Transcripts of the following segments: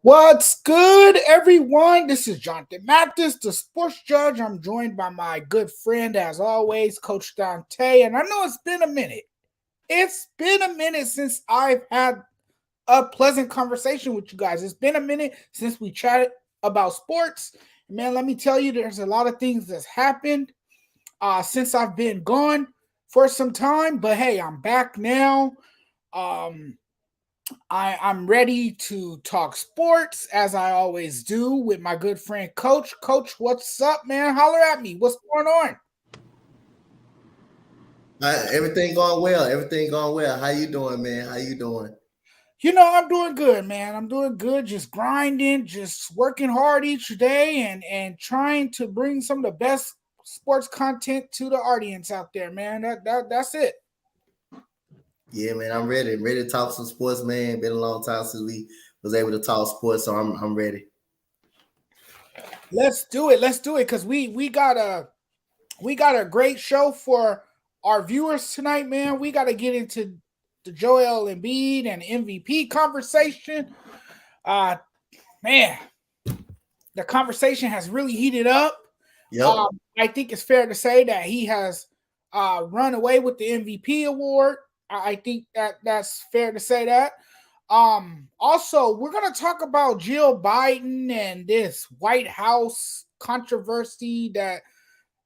What's good, everyone? This is Jonathan Mathis, the sports judge. I'm joined by my good friend, as always, Coach Dante. And I know it's been a minute. It's been a minute since I've had a pleasant conversation with you guys. It's been a minute since we chatted about sports. Man, let me tell you, there's a lot of things that's happened since I've been gone for some time. But hey, I'm back now. Um, I'm ready to talk sports as I always do with my good friend Coach. Coach, what's up, man? Holler at me. What's going on? Everything going well. Everything going well. How you doing, man? How you doing? I'm doing good, man. I'm doing good, just grinding, just working hard each day and trying to bring some of the best sports content to the audience out there, man. That's it. Yeah, man. I'm ready. Ready to talk some sports, man. Been a long time since we was able to talk sports, so I'm ready. Let's do it. Let's do it cuz we got a great show for our viewers tonight, man. We got to get into the Joel Embiid and MVP conversation. Uh, Man, the conversation has really heated up. Yep. I think it's fair to say that he has run away with the MVP award. I think that's fair to say that. Also, we're gonna talk about Jill Biden and this White House controversy that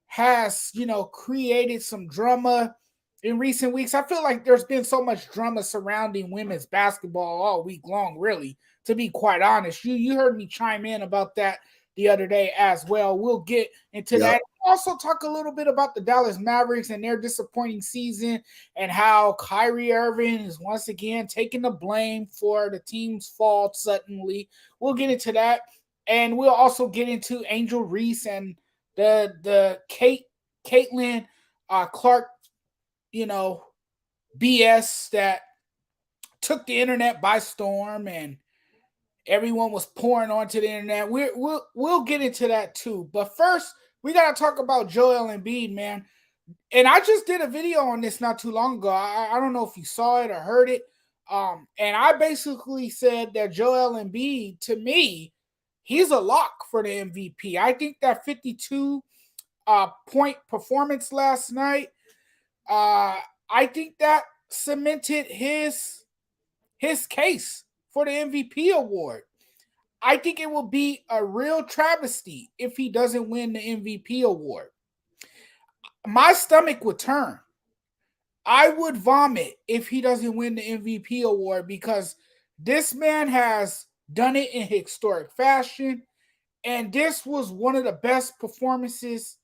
has, created some drama in recent weeks. I feel like there's been so much drama surrounding women's basketball all week long, really, to be quite honest. You heard me chime in about that the other day as well. We'll get into Yep. that. Also talk a little bit about the Dallas Mavericks and their disappointing season and how Kyrie Irving is once again taking the blame for the team's fall suddenly. We'll get into that. And we'll also get into Angel Reese and the Caitlin Clark, you know, BS that took the internet by storm and everyone was pouring onto the internet. We'll get into that too. But first, we gotta talk about Joel Embiid, man. And I just did a video on this not too long ago. I don't know if you saw it or heard it. And I basically said that Joel Embiid, to me, he's a lock for the MVP. I think that 52 point performance last night, I think that cemented his case for the MVP award. I think it will be a real travesty if he doesn't win the MVP award. My stomach would turn. I would vomit if he doesn't win the MVP award because this man has done it in historic fashion. And this was one of the best performances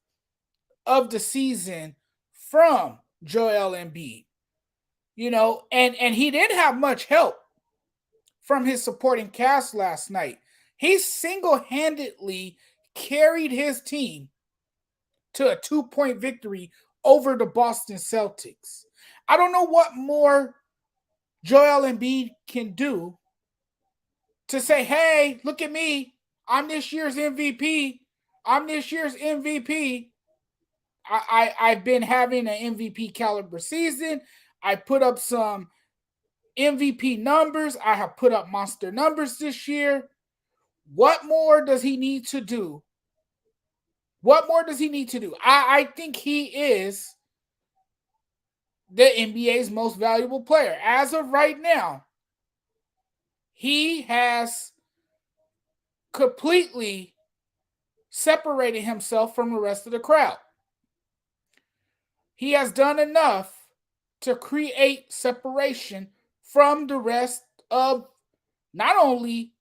of the season from Joel Embiid. And he didn't have much help from his supporting cast last night. He single-handedly carried his team to a 2-point victory over the Boston Celtics. I don't know what more Joel Embiid can do to say, hey, look at me. I'm this year's MVP. I'm this year's MVP. I've been having an MVP caliber season. I put up some MVP numbers. I have put up monster numbers this year. What more does he need to do? What more does he need to do? I think he is the NBA's most valuable player. As of right now, he has completely separated himself from the rest of the crowd. He has done enough to create separation from the rest of not only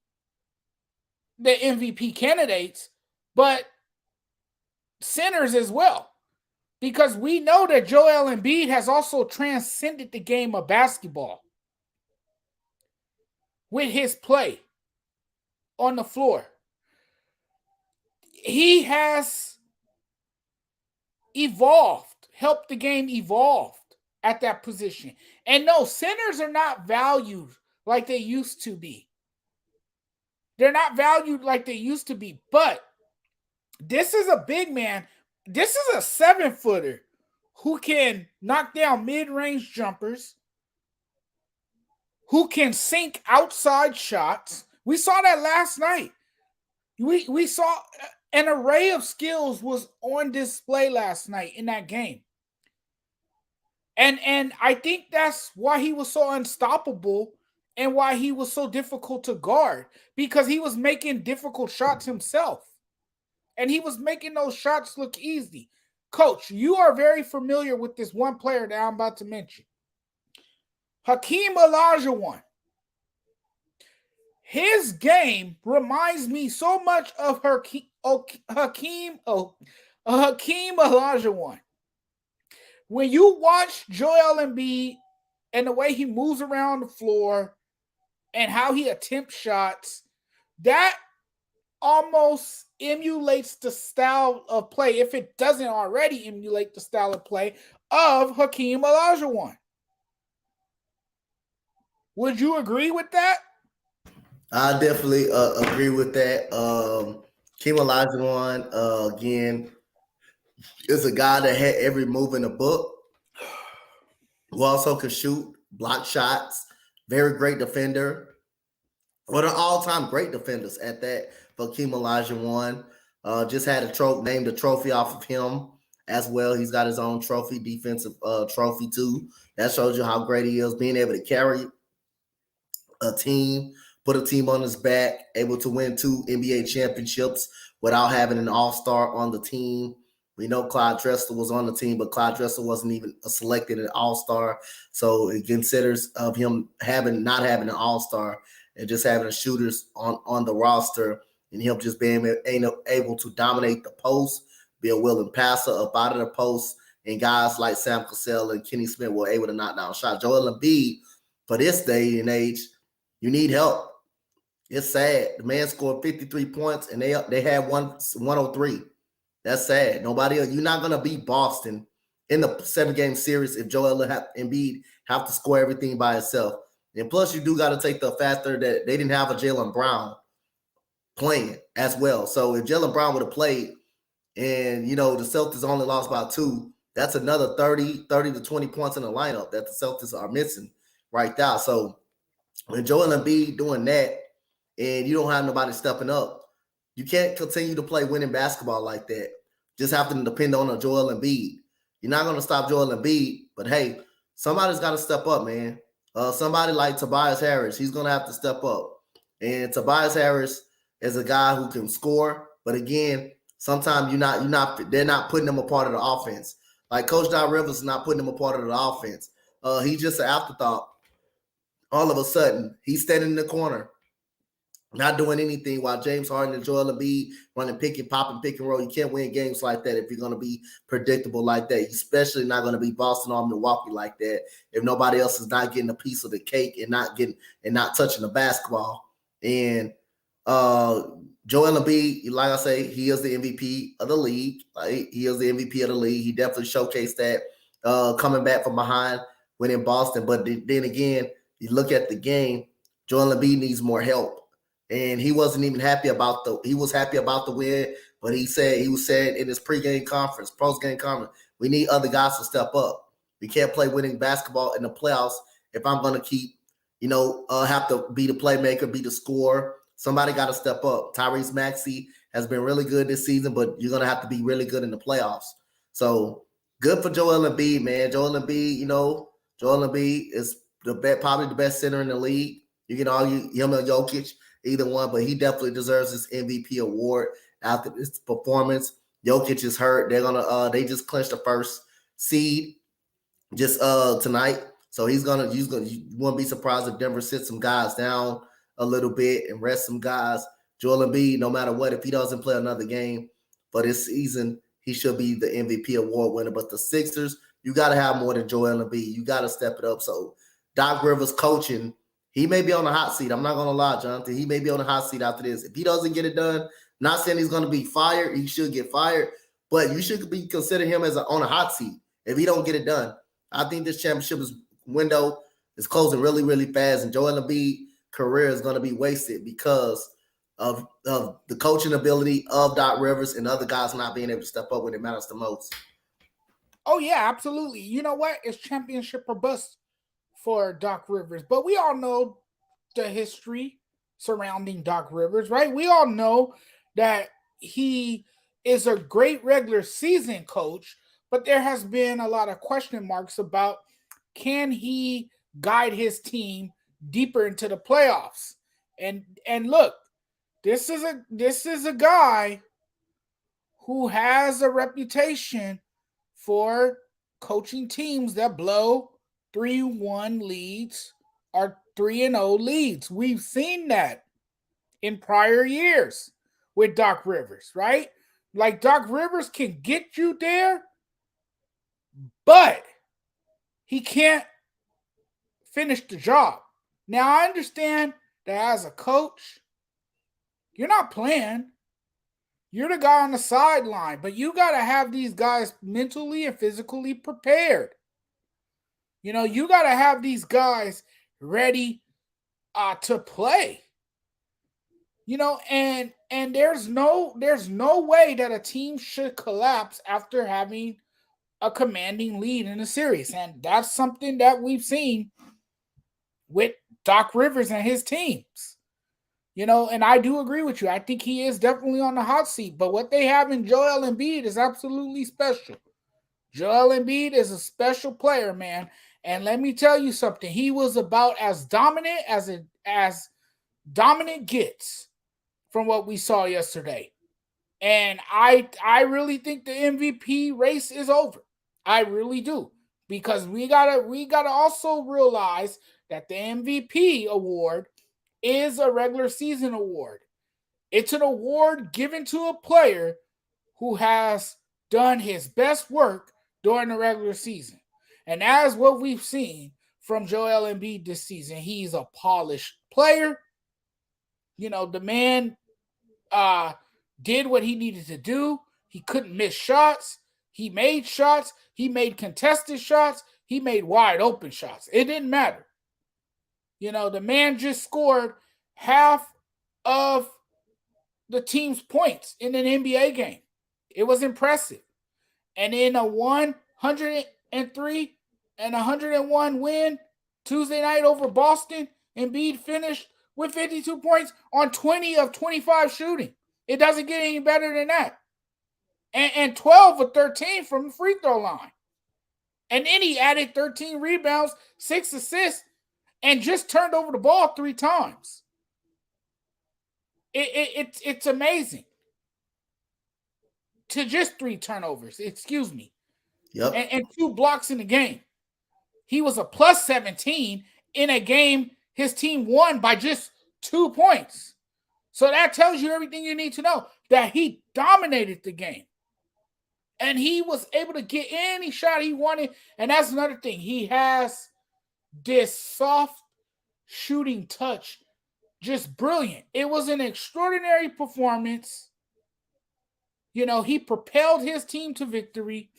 the MVP candidates, but centers as well. Because we know that Joel Embiid has also transcended the game of basketball with his play on the floor. He has evolved, helped the game evolve at that position. And no, centers are not valued like they used to be. They're not valued like they used to be. But this is a big man. This is a 7-footer who can knock down mid-range jumpers, who can sink outside shots, We saw that last night. We saw an array of skills was on display last night in that game. And I think that's why he was so unstoppable and why he was so difficult to guard, because he was making difficult shots himself. And he was making those shots look easy. Coach, you are very familiar with this one player that I'm about to mention. Hakeem Olajuwon. His game reminds me so much of Hakeem Olajuwon. When you watch Joel Embiid and the way he moves around the floor and how he attempts shots, that almost emulates the style of play, if it doesn't already emulate the style of play of Hakeem Olajuwon. Would you agree with that? I definitely agree with that. Kim Olajuwon, again, is a guy that had every move in the book, who also could shoot, block shots, very great defender. One of the all-time great defenders at that for Kim Olajuwon. Just had named a trophy off of him as well. He's got his own trophy, defensive trophy too. That shows you how great he is, being able to carry a team, put a team on his back, able to win 2 NBA championships without having an all-star on the team. We know Clyde Drexler was on the team, but Clyde Drexler wasn't even selected an all-star. So it considers of him not having an all-star and just having shooters on the roster, and him just being able to dominate the post, be a willing passer up out of the post, and guys like Sam Cassell and Kenny Smith were able to knock down shots. Joel Embiid, for this day and age, you need help. It's sad. The man scored 53 points, and they had 103. That's sad. Nobody else. You're not going to beat Boston in the 7-game series if Joel Embiid have to score everything by himself. And plus, you do got to take the factor that they didn't have a Jaylen Brown playing as well. So if Jaylen Brown would have played and, the Celtics only lost by 2, that's another 30 to 20 points in the lineup that the Celtics are missing right now. So when Joel Embiid doing that and you don't have nobody stepping up, you can't continue to play winning basketball like that. Just have to depend on a Joel Embiid. You're not going to stop Joel Embiid, but hey, somebody's got to step up, man. Somebody like Tobias Harris, he's going to have to step up. And Tobias Harris is a guy who can score, but again, sometimes they're not putting him a part of the offense. Like Coach Doc Rivers is not putting him a part of the offense. He's just an afterthought. All of a sudden, he's standing in the corner, not doing anything, while James Harden and Joel Embiid running pick and roll. You can't win games like that if you're going to be predictable like that. You're especially not going to be Boston or Milwaukee like that if nobody else is not getting a piece of the cake and not touching the basketball. And Joel Embiid, like I say, he is the MVP of the league. He is the MVP of the league. He definitely showcased that coming back from behind winning Boston. But then again, you look at the game, Joel Embiid needs more help. And he wasn't even happy about he was happy about the win, but he was saying in his post-game conference, we need other guys to step up. We can't play winning basketball in the playoffs if I'm going to keep, have to be the playmaker, be the scorer. Somebody got to step up. Tyrese Maxey has been really good this season, but you're going to have to be really good in the playoffs. So good for Joel Embiid, man. Joel Embiid is probably the best center in the league. You can argue him or Jokic, either one, but he definitely deserves this MVP award after this performance. Jokic is hurt. They just clinched the first seed just tonight. So you won't be surprised if Denver sits some guys down a little bit and rest some guys. Joel Embiid, no matter what, if he doesn't play another game for this season, he should be the MVP award winner. But the Sixers, you got to have more than Joel Embiid. You got to step it up. So Doc Rivers coaching, he may be on the hot seat. I'm not going to lie, Jonathan. He may be on the hot seat after this. If he doesn't get it done, not saying he's going to be fired. He should get fired. But you should be considering him as on a hot seat if he don't get it done. I think this championship window is closing really, really fast. And Joel Embiid's career is going to be wasted because of the coaching ability of Doc Rivers and other guys not being able to step up when it matters the most. Oh, yeah, absolutely. You know what? It's championship or bust for Doc Rivers. But we all know the history surrounding Doc Rivers, right? We all know that he is a great regular season coach, but there has been a lot of question marks about can he guide his team deeper into the playoffs. And look, this is a guy who has a reputation for coaching teams that blow 3-1 leads or 3-0 leads. We've seen that in prior years with Doc Rivers, right? Like Doc Rivers can get you there, but he can't finish the job. Now, I understand that as a coach, you're not playing. You're the guy on the sideline, but you got to have these guys mentally and physically prepared. You got to have these guys ready to play. And there's no way that a team should collapse after having a commanding lead in a series, and that's something that we've seen with Doc Rivers and his teams. And I do agree with you. I think he is definitely on the hot seat, but what they have in Joel Embiid is absolutely special. Joel Embiid is a special player, man. And let me tell you something. He was about as dominant as dominant gets from what we saw yesterday. And I really think the MVP race is over. I really do. Because we gotta also realize that the MVP award is a regular season award. It's an award given to a player who has done his best work during the regular season. And as what we've seen from Joel Embiid this season, he's a polished player. The man did what he needed to do. He couldn't miss shots. He made shots. He made contested shots. He made wide open shots. It didn't matter. The man just scored half of the team's points in an NBA game. It was impressive. And in a 103 and 101 win Tuesday night over Boston, Embiid finished with 52 points on 20 of 25 shooting. It doesn't get any better than that. And 12 of 13 from the free throw line. And then he added 13 rebounds, 6 assists, and just turned over the ball 3 times. It's amazing. To just 3 turnovers, excuse me. Yep. And 2 blocks in the game. He was a plus 17 in a game his team won by just 2 points. So that tells you everything you need to know, that he dominated the game. And he was able to get any shot he wanted. And that's another thing. He has this soft shooting touch. Just brilliant. It was an extraordinary performance. He propelled his team to victory.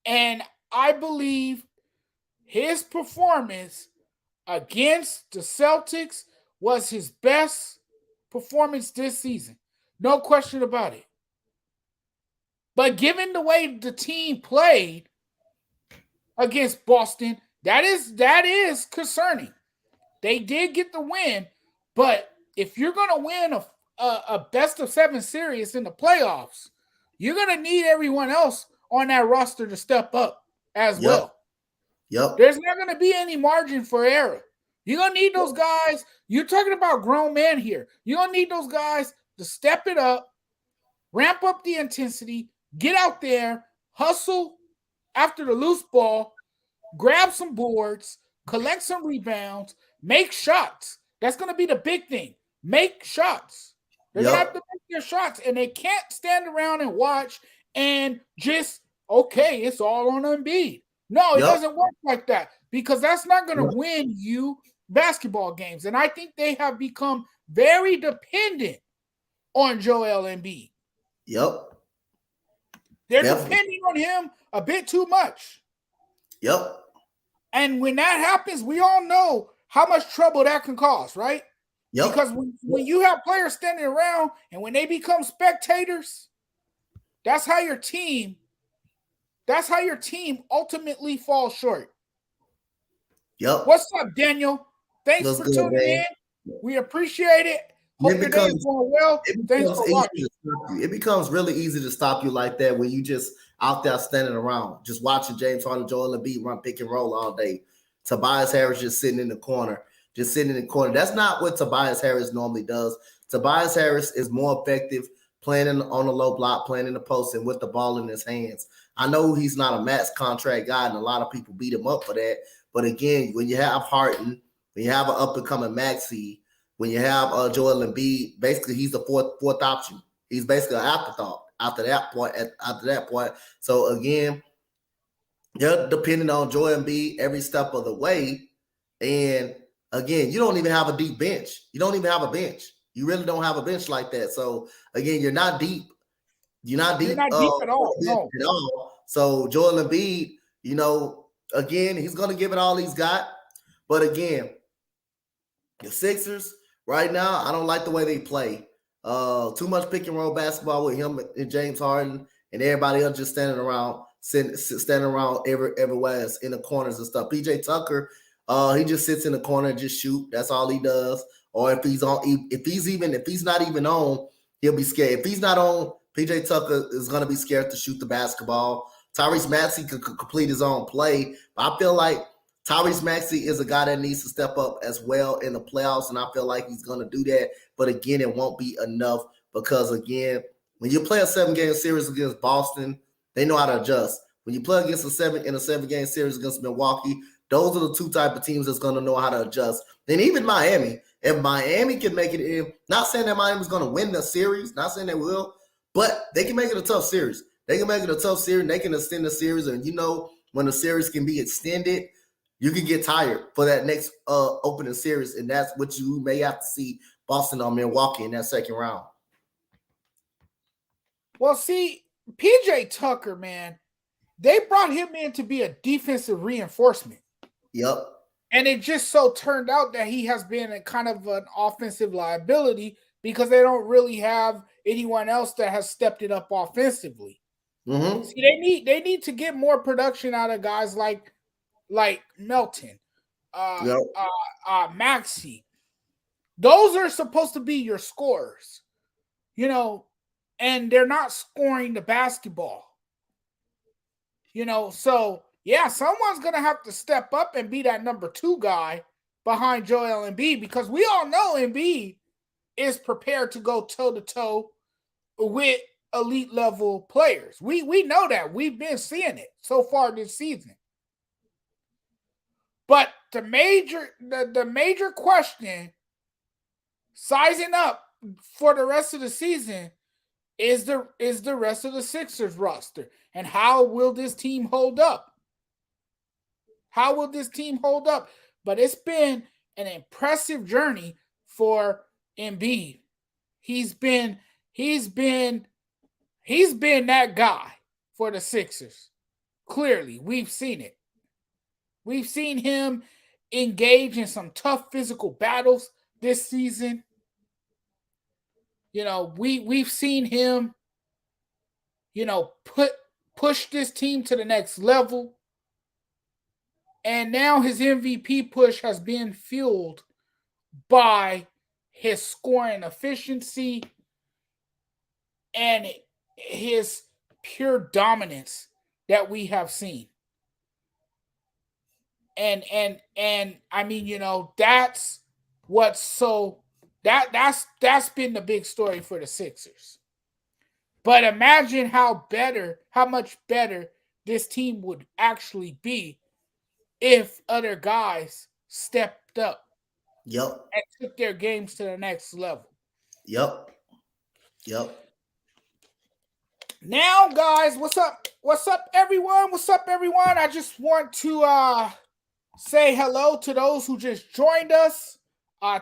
And I believe his performance against the Celtics was his best performance this season. No question about it. But given the way the team played against Boston, that is concerning. They did get the win, but if you're going to win a best of 7 series in the playoffs, you're going to need everyone else on that roster to step up as well. Yep. There's not going to be any margin for error. You're going to need those guys. You're talking about grown men here. You're going to need those guys to step it up, ramp up the intensity, get out there, hustle after the loose ball, grab some boards, collect some rebounds, make shots. That's going to be the big thing. Make shots. They're going to have to make their shots, and they can't stand around and watch and just, okay, it's all on Embiid. No, it doesn't work like that, because that's not going to win you basketball games. And I think they have become very dependent on Joel Embiid. Yep. They're depending on him a bit too much. Yep. And when that happens, we all know how much trouble that can cause, right? Yep. Because when you have players standing around and when they become spectators, that's how your team ultimately falls short. Yep. What's up, Daniel? Thanks Looks for good, tuning man. in. We appreciate it. Hope your day is going well. Thanks for watching. It becomes really easy to stop you like that when you just out there standing around, just watching James Harden, Joel Embiid run pick and roll all day. Tobias Harris just sitting in the corner. That's not what Tobias Harris normally does. Tobias Harris is more effective playing on the low block, playing in the post, and with the ball in his hands. I know he's not a max contract guy, and a lot of people beat him up for that. But again, when you have Harden, when you have an up-and-coming maxi, when you have Joel Embiid, basically he's the fourth option. He's basically an afterthought after that point. So again, they're depending on Joel Embiid every step of the way. And again, you don't even have a deep bench. You don't even have a bench. You really don't have a bench like that. So again, you're not deep. You're not deep at all. No. At all. So Joel Embiid, again, he's going to give it all he's got. But again, the Sixers right now, I don't like the way they play. Too much pick and roll basketball with him and James Harden and everybody else just standing around everywhere in the corners and stuff. PJ Tucker, he just sits in the corner and just shoot. That's all he does. Or if he's not even on, he'll be scared. If he's not on, PJ Tucker is going to be scared to shoot the basketball. Tyrese Maxey could complete his own play, but I feel like Tyrese Maxey is a guy that needs to step up as well in the playoffs, and I feel like he's going to do that. But again, it won't be enough because, again, when you play a 7-game series against Boston, they know how to adjust. When you play against a 7-game series against Milwaukee, those are the two type of teams that's going to know how to adjust. And even Miami, if Miami can make it in, not saying that Miami's going to win the series, not saying they will, but they can make it a tough series. They can make it a tough series. They can extend the series, and when the series can be extended, you can get tired for that next opening series, and that's what you may have to see Boston or Milwaukee in that second round. Well, see, PJ Tucker, man, they brought him in to be a defensive reinforcement. Yep. And it just so turned out that he has been a kind of an offensive liability because they don't really have anyone else that has stepped it up offensively. Mm-hmm. See, they need to get more production out of guys like Melton, Maxey. Those are supposed to be your scorers, and they're not scoring the basketball. So yeah, someone's gonna have to step up and be that number 2 guy behind Joel Embiid because we all know Embiid is prepared to go toe-to-toe with elite level players. We know that. We've been seeing it so far this season. But the major question sizing up for the rest of the season is the rest of the Sixers roster, and how will this team hold up? But it's been an impressive journey for Embiid. He's been that guy for the Sixers. Clearly, we've seen it. We've seen him engage in some tough physical battles this season. We've seen him, push this team to the next level. And now his MVP push has been fueled by his scoring efficiency and his pure dominance that we have seen. And I mean, that's that's been the big story for the Sixers. But imagine how much better this team would actually be if other guys stepped up. Yep. And took their games to the next level. Yep. Now, guys, what's up? What's up, everyone? I just want to say hello to those who just joined us.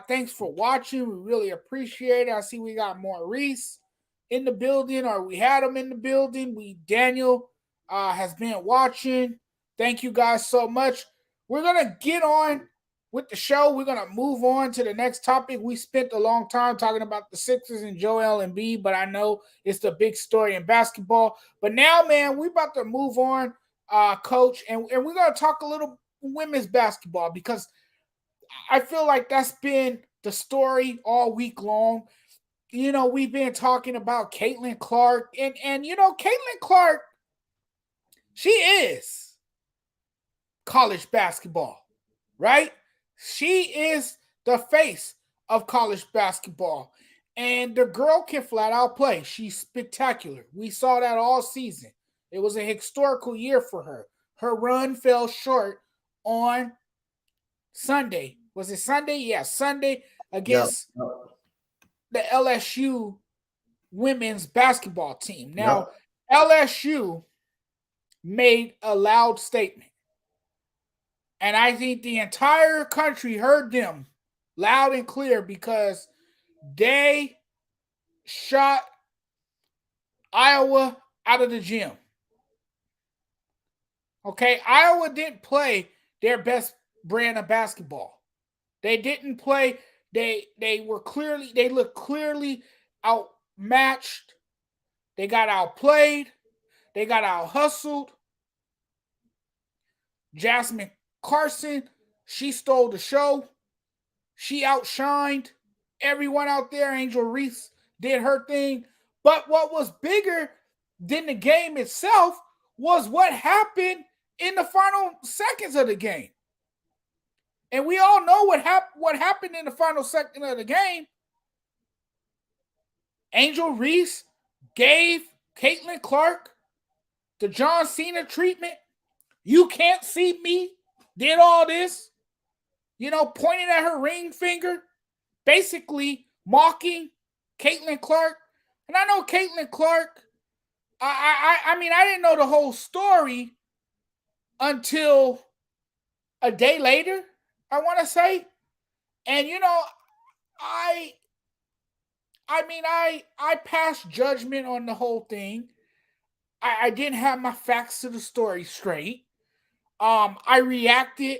Thanks for watching. We really appreciate it. I see we got Maurice in the building, or we had him in the building. Daniel has been watching. Thank you guys so much. We're going to get on with the show. We're going to move on to the next topic. We spent a long time talking about the Sixers and Joel Embiid, but I know it's the big story in basketball. But now, man, we're about to move on, Coach, and we're going to talk a little women's basketball because I feel like that's been the story all week long. We've been talking about Caitlin Clark, and Caitlin Clark, she is college basketball, right? She is the face of college basketball. And the girl can flat out play. She's spectacular. We saw that all season. It was a historical year for her. Her run fell short on Sunday. Was it Sunday? Yeah, Sunday against the LSU women's basketball team. Now, LSU made a loud statement. And I think the entire country heard them loud and clear because they shot Iowa out of the gym. Okay, Iowa didn't play their best brand of basketball. They didn't play. They looked clearly outmatched. They got outplayed. They got out hustled. Jasmine Carson, she stole the show. She outshined everyone out there. Angel Reese did her thing. But what was bigger than the game itself was what happened in the final seconds of the game. And we all know what happened in the final second of the game. Angel Reese gave Caitlin Clark the John Cena treatment. You can't see me. Did all this. Pointing at her ring finger. Basically mocking Caitlin Clark. And I know Caitlin Clark, I mean, I didn't know the whole story until a day later, I want to say. And, I passed judgment on the whole thing. I didn't have my facts to the story straight. I reacted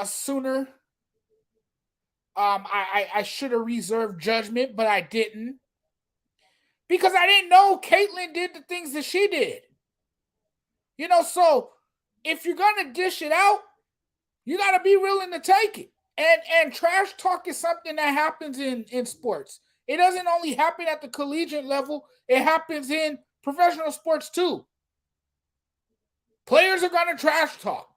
sooner. I should have reserved judgment, but I didn't. Because I didn't know Caitlin did the things that she did. So if you're going to dish it out, you got to be willing to take it. And trash talk is something that happens in sports. It doesn't only happen at the collegiate level. It happens in professional sports too. Players are going to trash talk.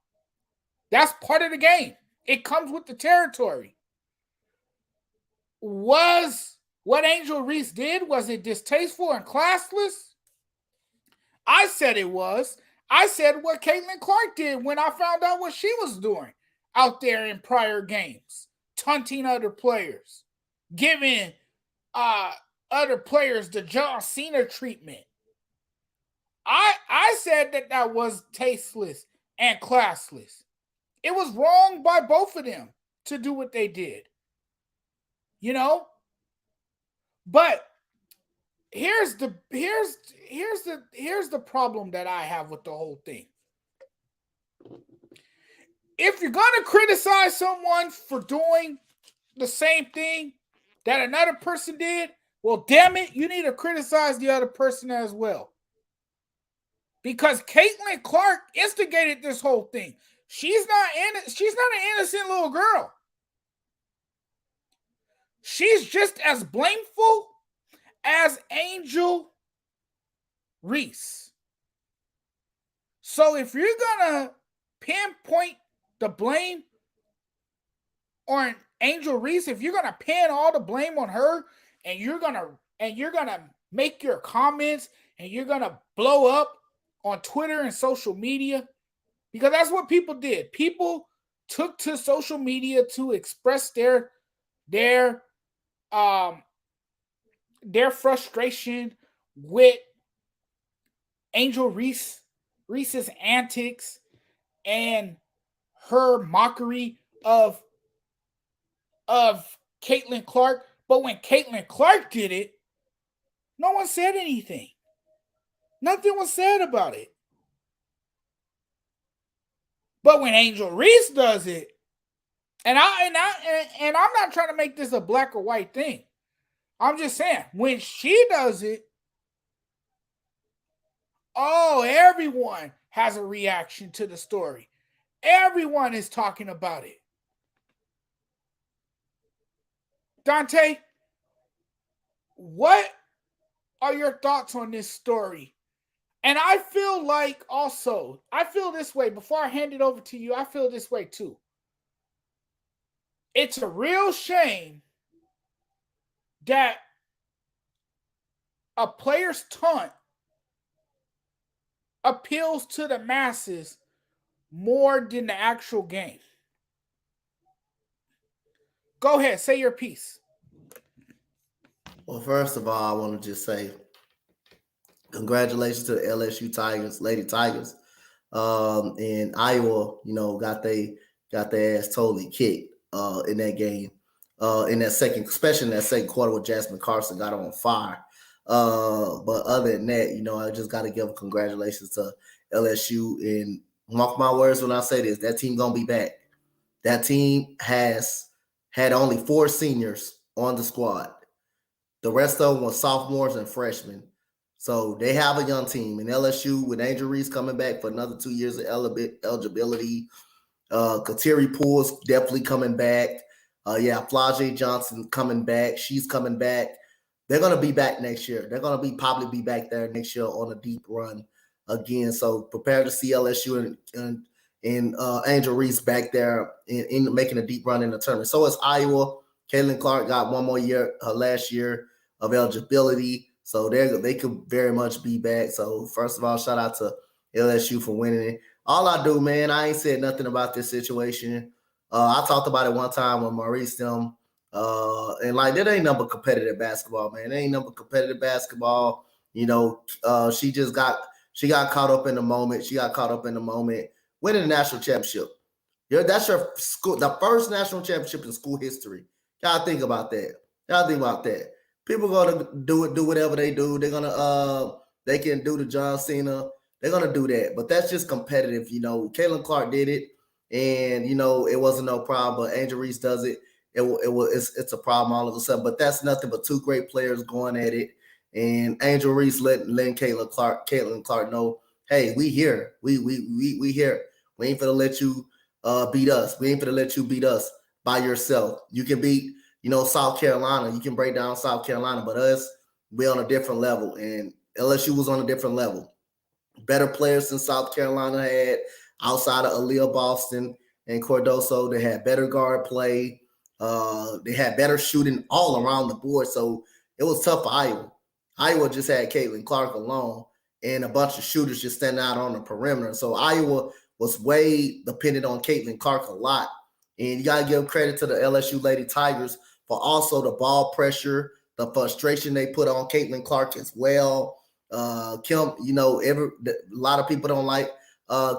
That's part of the game. It comes with the territory. Was what Angel Reese did, was it distasteful and classless? I said it was. I said what Caitlin Clark did when I found out what she was doing out there in prior games, taunting other players, giving other players the John Cena treatment. I said that was tasteless and classless. It was wrong by both of them to do what they did. But here's the problem that I have with the whole thing. If you're going to criticize someone for doing the same thing that another person did, well, damn it, you need to criticize the other person as well. Because Caitlin Clark instigated this whole thing. She's not an innocent little girl. She's just as blameful as Angel Reese. So if you're gonna pinpoint the blame on Angel Reese, if you're gonna pin all the blame on her, and you're gonna make your comments and you're gonna blow up on Twitter and social media, because that's what people did. People took to social media to express their frustration with Angel Reese's antics and her mockery of Caitlin Clark. But when Caitlin Clark did it, no one said anything. Nothing was said about it. But when Angel Reese does it, and I'm not trying to make this a black or white thing. I'm just saying, when she does it, everyone has a reaction to the story. Everyone is talking about it. Dante, what are your thoughts on this story? And I feel like also, I feel this way. Before I hand it over to you, I feel this way too. It's a real shame that a player's taunt appeals to the masses more than the actual game. Go ahead, say your piece. Well, first of all, I want to just say congratulations to the LSU Tigers, Lady Tigers. In Iowa, got their ass totally kicked in that game. In that second, especially in that second quarter where Jasmine Carson got on fire. But other than that, I just got to give congratulations to LSU. And mark my words when I say this, that team gonna be back. That team has had only 4 seniors on the squad. The rest of them were sophomores and freshmen. So they have a young team. And LSU, with Angel Reese coming back for another 2 years of eligibility, Kateri Poole's definitely coming back. Flau'jae Johnson coming back. She's coming back. They're going to be back next year. They're going to probably be back there next year on a deep run again. So prepare to see LSU and Angel Reese back there in making a deep run in the tournament. So is Iowa. Caitlin Clark got one more year last year of eligibility. So they could very much be back. So first of all, shout out to LSU for winning it. All I do, man, I ain't said nothing about this situation. I talked about it one time with Maurice them. And like that ain't number competitive basketball, man. There ain't number competitive basketball. She got caught up in the moment. She got caught up in the moment winning the national championship. That's your school, the first national championship in school history. Y'all think about that. People gonna do whatever they do. They're gonna they can do the John Cena. They're gonna do that. But that's just competitive, Caitlin Clark did it, and it wasn't no problem. But Angel Reese does it. It's a problem all of a sudden. But that's nothing but 2 great players going at it. And Angel Reese letting Caitlin Clark know, hey, we here. We here. We ain't gonna let you beat us. We ain't gonna let you beat us by yourself. You can beat, South Carolina. You can break down South Carolina, but us, we on a different level. And LSU was on a different level. Better players than South Carolina had outside of Aaliyah Boston and Cordoso. They had better guard play. They had better shooting all around the board. So it was tough for Iowa. Iowa just had Caitlin Clark alone and a bunch of shooters just standing out on the perimeter. So Iowa was way dependent on Caitlin Clark a lot. And you got to give credit to the LSU Lady Tigers for also the ball pressure, the frustration they put on Caitlin Clark as well. Kim, a lot of people don't like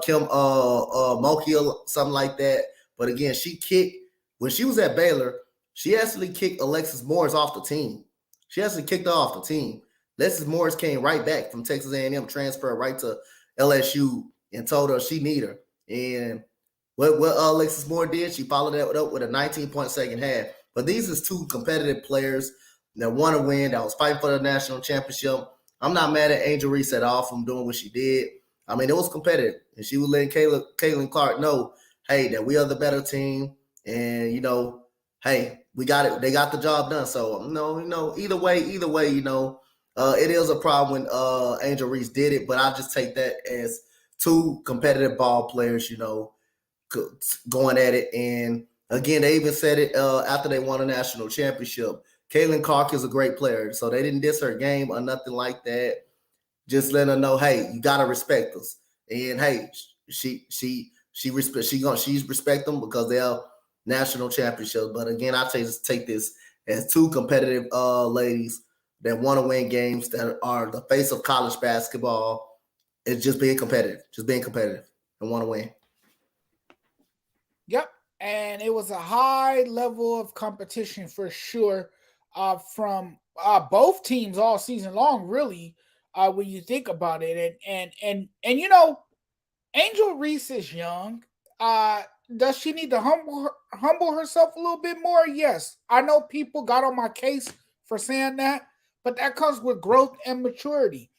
Kim Moki or something like that. But again, she kicked, when she was at Baylor, she actually kicked Alexis Morris off the team. She actually kicked her off the team. Alexis Morris came right back from Texas A&M, transferred right to LSU and told her she need her. And what Alexis Moore did, she followed that up with a 19-point second half. But these is 2 competitive players that want to win, that was fighting for the national championship. I'm not mad at Angel Reese at all from doing what she did. I mean, it was competitive. And she was letting Caitlin Clark know, hey, that we are the better team. And, hey, we got it. They got the job done. So, either way, it is a problem when Angel Reese did it. But I just take that as 2 competitive ball players, going at it. And again, they even said it after they won a national championship. Caitlin Clark is a great player, so they didn't diss her game or nothing like that. Just letting her know, hey, you gotta respect us. And hey, she's respect them because they're national championships. But again, I just take this as 2 competitive ladies that want to win games, that are the face of college basketball. It's just being competitive, and want to win. Yep. And it was a high level of competition for sure from both teams all season long, really, when you think about it. And Angel Reese is young. Does she need to humble herself a little bit more? Yes. I know people got on my case for saying that, but that comes with growth and maturity.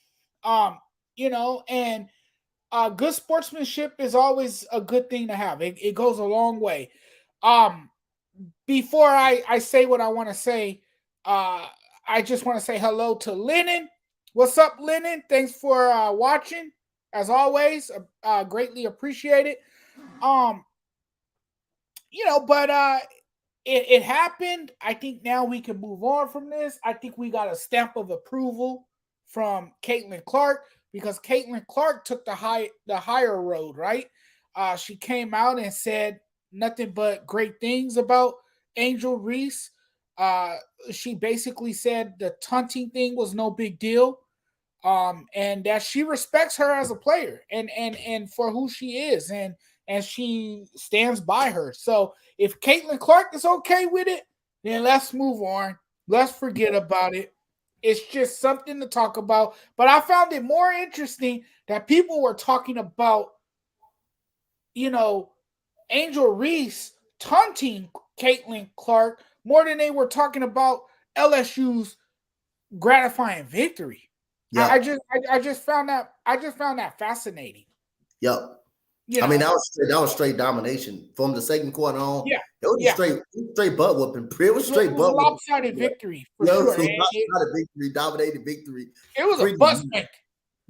And good sportsmanship is always a good thing to have. It goes a long way. Um, before I say what I want to say, I just want to say hello to Lennon. What's up, Lennon? Thanks for watching. As always, greatly appreciate it. But it happened. I think now we can move on from this. I think we got a stamp of approval from Caitlin Clark because Caitlin Clark took the higher road, right? She came out and said nothing but great things about Angel Reese. She basically said the taunting thing was no big deal. And that she respects her as a player and for who she is, and she stands by her. So if Caitlin Clark is okay with it, then let's move on. Let's forget about it. It's just something to talk about. But I found it more interesting that people were talking about, Angel Reese taunting Caitlin Clark more than they were talking about LSU's gratifying victory. Yep. I just found that fascinating. Yep. I mean, that was straight domination from the second quarter on. Yeah. It was straight butt whooping. It was straight butt whooping. Lopsided victory for sure. Lopsided victory, dominated victory. It was a bus spank.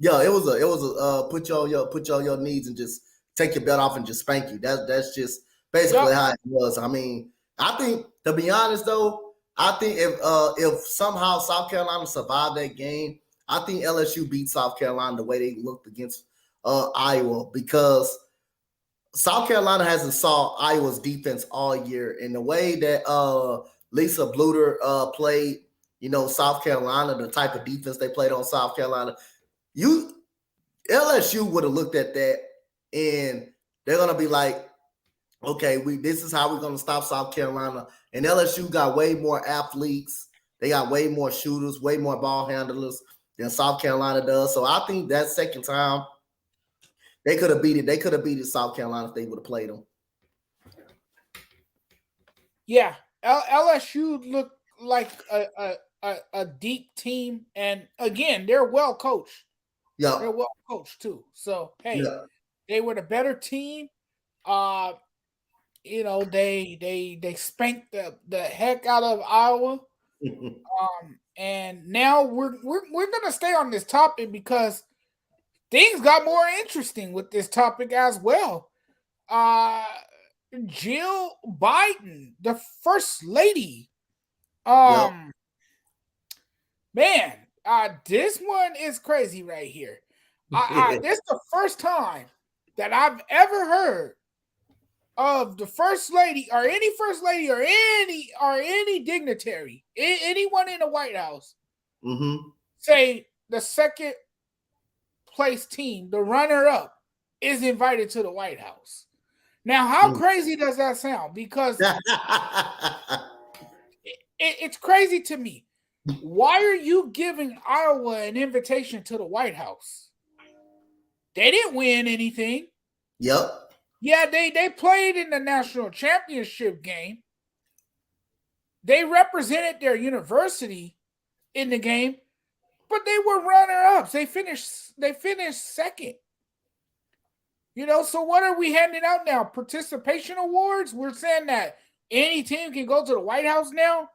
Yeah, it was a put you on your knees and just take your belt off and just spank you. That's just basically how it was. I mean, I think, to be honest though, I think if somehow South Carolina survived that game, I think LSU beat South Carolina the way they looked against Iowa, because South Carolina hasn't saw Iowa's defense all year. And the way that Lisa Bluter played, South Carolina, the type of defense they played on South Carolina, LSU would have looked at that and they're gonna be like, okay, this is how we're gonna stop South Carolina. And LSU got way more athletes, they got way more shooters, way more ball handlers than South Carolina does. So I think that second time they could have beat it. They could have beat South Carolina if they would have played them. Yeah, LSU looked like a deep team, and again, they're well coached. Yeah, they're well coached too. So hey, they were the better team. They spanked the heck out of Iowa. And now we're gonna stay on this topic because things got more interesting with this topic as well. Jill Biden, the first lady. Man, this one is crazy right here. This is the first time that I've ever heard of the first lady or any dignitary, anyone in the White House, say the second place team, the runner-up, is invited to the White House. Now, how crazy does that sound? Because it's crazy to me. Why are you giving Iowa an invitation to the White House? They didn't win anything. Yep. Yeah, they played in the national championship game. They represented their university in the game, but they were runner-ups. They finished second. So what are we handing out now? Participation awards? We're saying that any team can go to the White House now?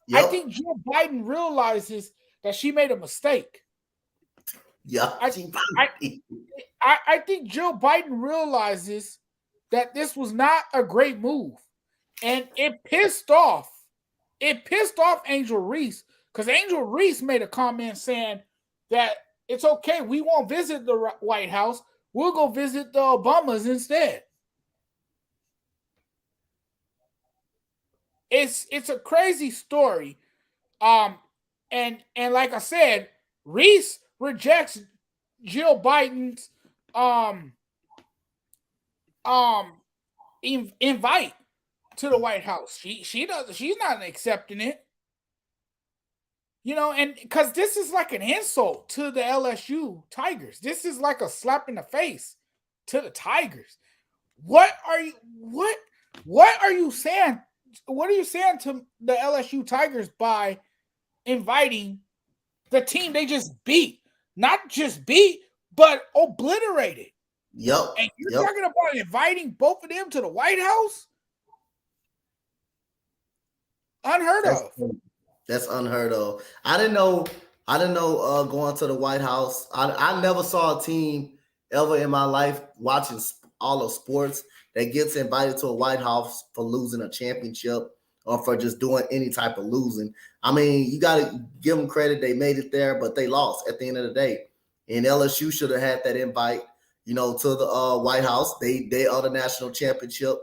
Yep. I think Joe Biden realizes that she made a mistake. Yeah. I think Joe Biden realizes that this was not a great move. And it pissed off Angel Reese, because Angel Reese made a comment saying that it's okay, we won't visit the White House, we'll go visit the Obamas instead. It's a crazy story. And like I said, Reese rejects Jill Biden's invite to the White House. She's not accepting it. And because this is like an insult to the LSU Tigers. This is like a slap in the face to the Tigers. What are you saying? What are you saying to the LSU Tigers by inviting the team they just beat? Not just beat, but obliterated. Yep. And you're talking about inviting both of them to the White House? Unheard That's of. that's unheard of. I didn't know. I didn't know going to the White House. I never saw a team ever in my life watching all of sports that gets invited to a White House for losing a championship or for just doing any type of losing. I mean, you got to give them credit. They made it there, but they lost at the end of the day. And LSU should have had that invite, to the White House. They are the national championship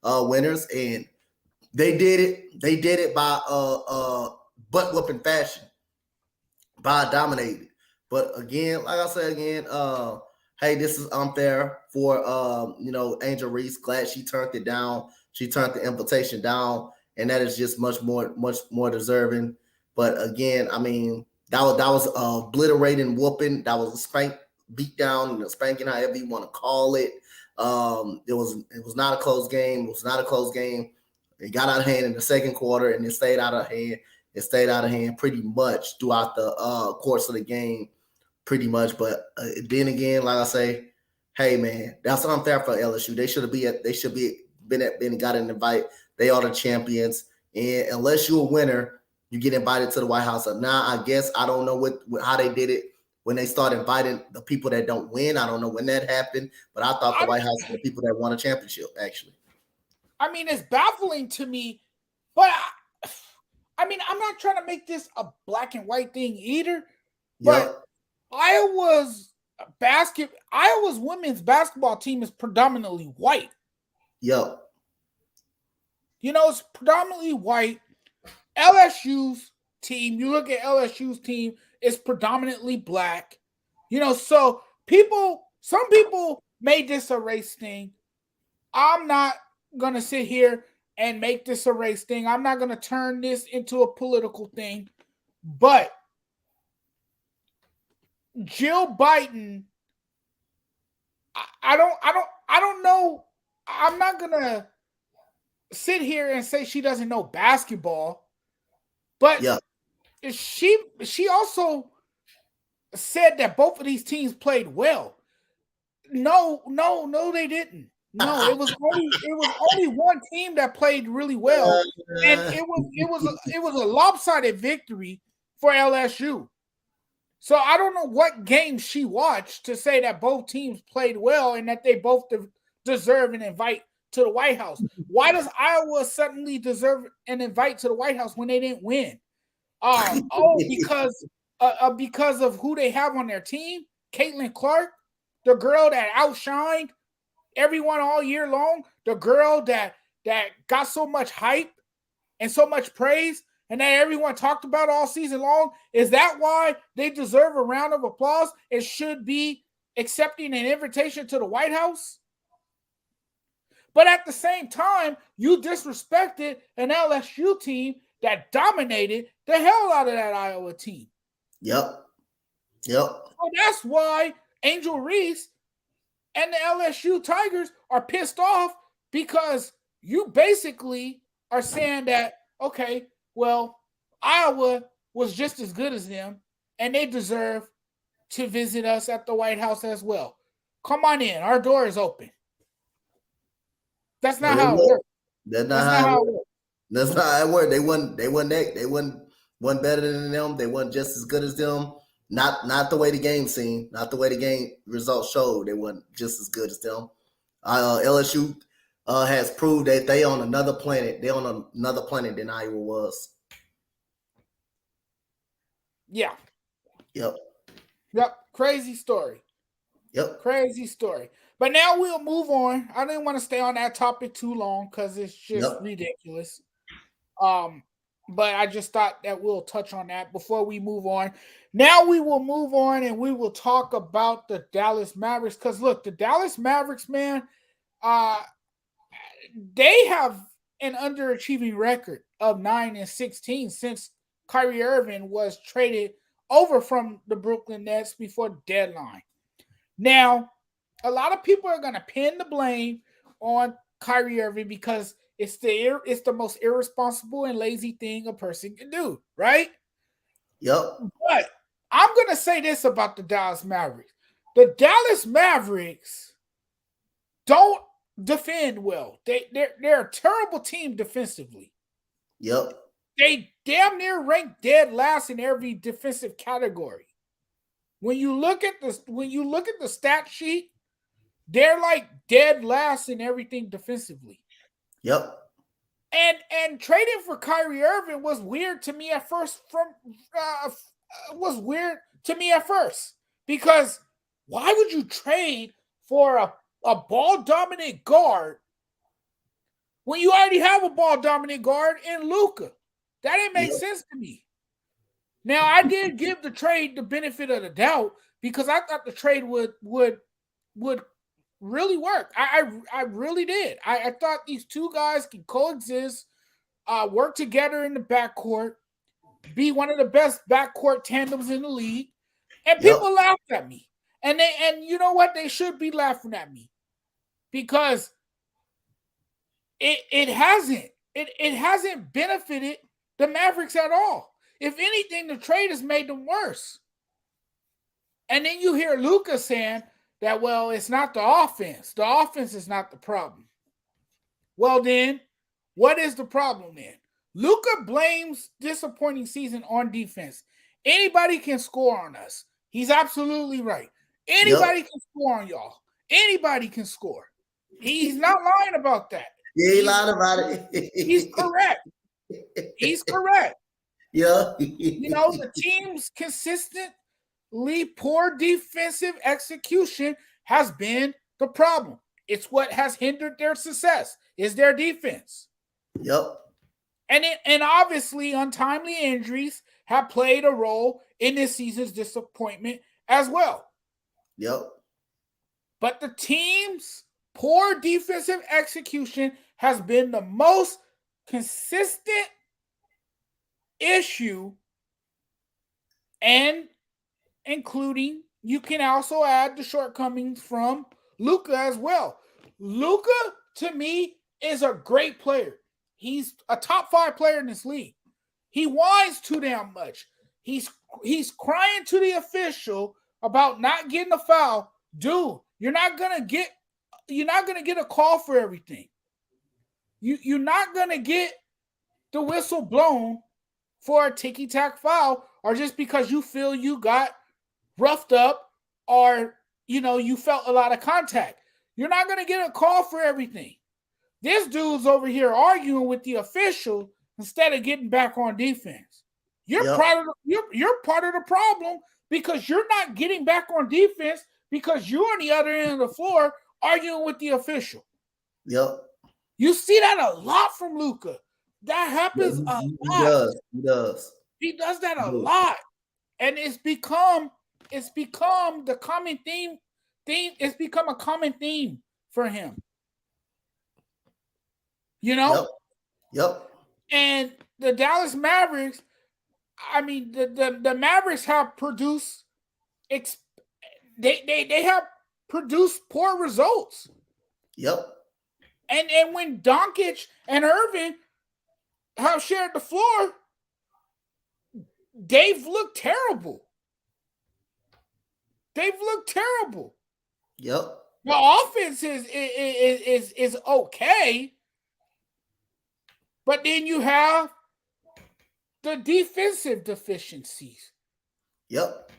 winners, and they did it. They did it by butt whooping fashion, by dominating. But again, like I said again, hey, this is unfair for Angel Reese. Glad she turned it down. She turned the invitation down, and that is just much more deserving. But again, I mean, that was obliterating whooping. That was a spank, beat down, and a spanking, however you want to call it. It was not a close game. It was not a close game. It got out of hand in the second quarter, and it stayed out of hand. It stayed out of hand pretty much throughout the course of the game, pretty much. But then again, like I say, hey man, that's unfair for LSU. They should be been got an invite. They are the champions, and unless you're a winner, you get invited to the White House. Now, I guess I don't know how they did it when they start inviting the people that don't win. I don't know when that happened, but I thought the White House were the people that won a championship actually. I mean, it's baffling to me, but I mean, I'm not trying to make this a black and white thing either. But Yep. Iowa's women's basketball team is predominantly white. Yep. It's predominantly white. LSU's team, you look at LSU's team, it's predominantly black. So some people made this a race thing. I'm not gonna sit here and make this a race thing. I'm not gonna turn this into a political thing. But Jill Biden, I don't know. I'm not gonna sit here and say she doesn't know basketball, but Yep. she also said that both of these teams played well. No, they didn't. No, it was only one team that played really well, and it was a lopsided victory for LSU. So I don't know what game she watched to say that both teams played well and that they both deserve an invite to the White House. Why does Iowa suddenly deserve an invite to the White House when they didn't win? Because of who they have on their team, Caitlin Clark, the girl that outshined everyone all year long, the girl that got so much hype and so much praise, and that everyone talked about all season long. Is that why they deserve a round of applause and should be accepting an invitation to the White House? But at the same time, you disrespected an LSU team that dominated the hell out of that Iowa team. Yep. So that's why Angel Reese and the LSU Tigers are pissed off, because you basically are saying that, okay, well, Iowa was just as good as them, and they deserve to visit us at the White House as well. Come on in. Our door is open. That's not how it works. That's not how it works. That's not how it works. They wasn't better than them. They wasn't just as good as them. Not the way the game seemed. Not the way the game results showed. They wasn't just as good as them. LSU has proved that they on another planet. They on another planet than Iowa was. Yeah. Yep. Crazy story. Yep. Crazy story. But now we'll move on. I didn't want to stay on that topic too long because it's just ridiculous. But I just thought that we'll touch on that before we move on. Now we will move on and we will talk about the Dallas Mavericks. Because look, the Dallas Mavericks, man, they have an underachieving record of 9-16 since Kyrie Irving was traded over from the Brooklyn Nets before deadline. Now, a lot of people are going to pin the blame on Kyrie Irving because it's the most irresponsible and lazy thing a person can do, right? Yep. But I'm going to say this about the Dallas Mavericks. The Dallas Mavericks don't defend well. They're a terrible team defensively. Yep. They damn near rank dead last in every defensive category. When you look at the stat sheet, they're like dead last in everything defensively. Yep. And trading for Kyrie Irving was weird to me at first. Was weird to me at first because why would you trade for a ball dominant guard when you already have a ball dominant guard in Luka? That didn't make sense to me. Now I did give the trade the benefit of the doubt because I thought the trade would really work. I really did. I thought these two guys can coexist, work together in the backcourt, be one of the best backcourt tandems in the league, and people laughed at me. And you know what? They should be laughing at me because it hasn't benefited the Mavericks at all. If anything, the trade has made them worse. And then you hear Luka saying that, well, it's not the offense. The offense is not the problem. Well, then, what is the problem then? Luka blames disappointing season on defense. Anybody can score on us. He's absolutely right. Anybody can score on y'all. Anybody can score. He's not lying about that. Yeah, he lied about it. He's correct. He's correct. Yeah. You know, the team's consistently poor defensive execution has been the problem. It's what has hindered their success, is their defense. Yep. And obviously untimely injuries have played a role in this season's disappointment as well. Yep. But the team's poor defensive execution has been the most consistent issue, and including, you can also add the shortcomings from Luka as well. Luka, to me, is a great player. He's a top 5 player in this league. He whines too damn much. He's crying to the official about not getting a foul. Dude, you're not gonna get a call for everything. You're not gonna get the whistle blown for a ticky-tack foul, or just because you feel you got roughed up, or you felt a lot of contact. You're not gonna get a call for everything. This dude's over here arguing with the official instead of getting back on defense. You're part of the problem because you're not getting back on defense because you're on the other end of the floor arguing with the official. Yep. You see that a lot from Luka. That happens a lot. He does. He does that a lot. And it's become the common theme. It's become a common theme for him. Yep. And the Dallas Mavericks, I mean, the Mavericks have produced they have produced poor results. Yep. And when Doncic and Irving have shared the floor, they've looked terrible. Yep. The offense is okay, but then you have the defensive deficiencies. Yep.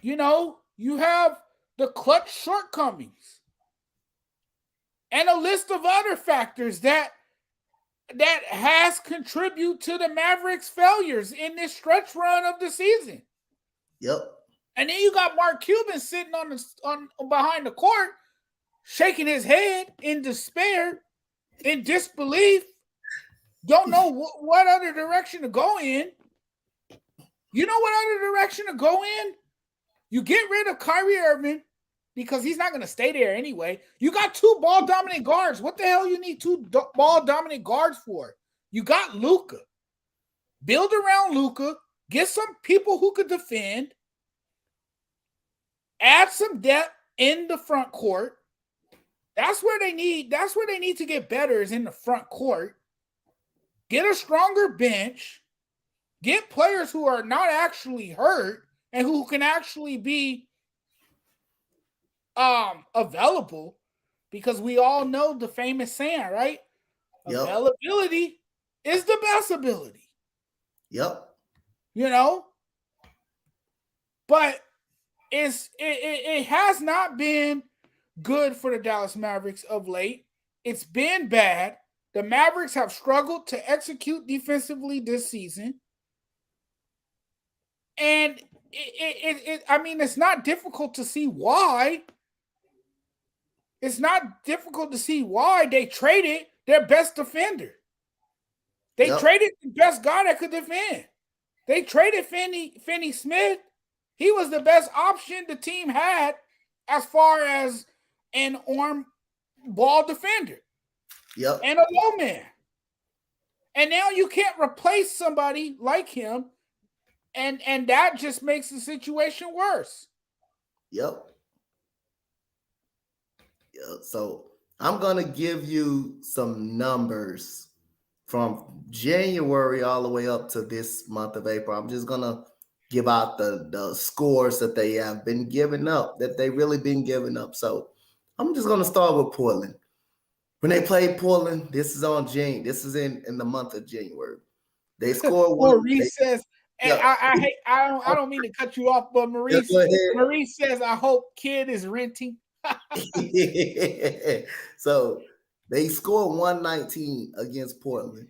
You have the clutch shortcomings and a list of other factors that has contributed to the Mavericks' failures in this stretch run of the season. Yep. And then you got Mark Cuban sitting on behind the court, shaking his head in despair, in disbelief. Don't know what other direction to go in. You know what other direction to go in? You get rid of Kyrie Irving because he's not going to stay there anyway. You got 2 ball-dominant guards. What the hell you need 2 ball-dominant guards for? You got Luka. Build around Luka. Get some people who could defend. Add some depth in the front court. That's where they need to get better, is in the front court. Get a stronger bench. Get players who are not actually hurt and who can actually be available, because we all know the famous saying, right? Yep. Availability is the best ability. Yep. you know, but it has not been good for the Dallas Mavericks of late. It's been bad. The Mavericks have struggled to execute defensively this season. And I mean, it's not difficult to see why. It's not difficult to see why they traded their best defender. They Yep. traded the best guy that could defend. They traded Finney Smith. He was the best option the team had as far as an arm ball defender. Yep. And a low man. And now you can't replace somebody like him. And that just makes the situation worse. Yep. Yep. So I'm gonna give you some numbers from January all the way up to this month of April. I'm just gonna give out the scores that they have been giving up, that they really been giving up. So I'm just gonna start with Portland. When they played Portland, this is on June. This is in the month of January. They scored one. Maurice says, and Yeah. I don't mean to cut you off, but Yeah, go ahead. Maurice says, I hope Kid is renting. So they scored 119 against Portland,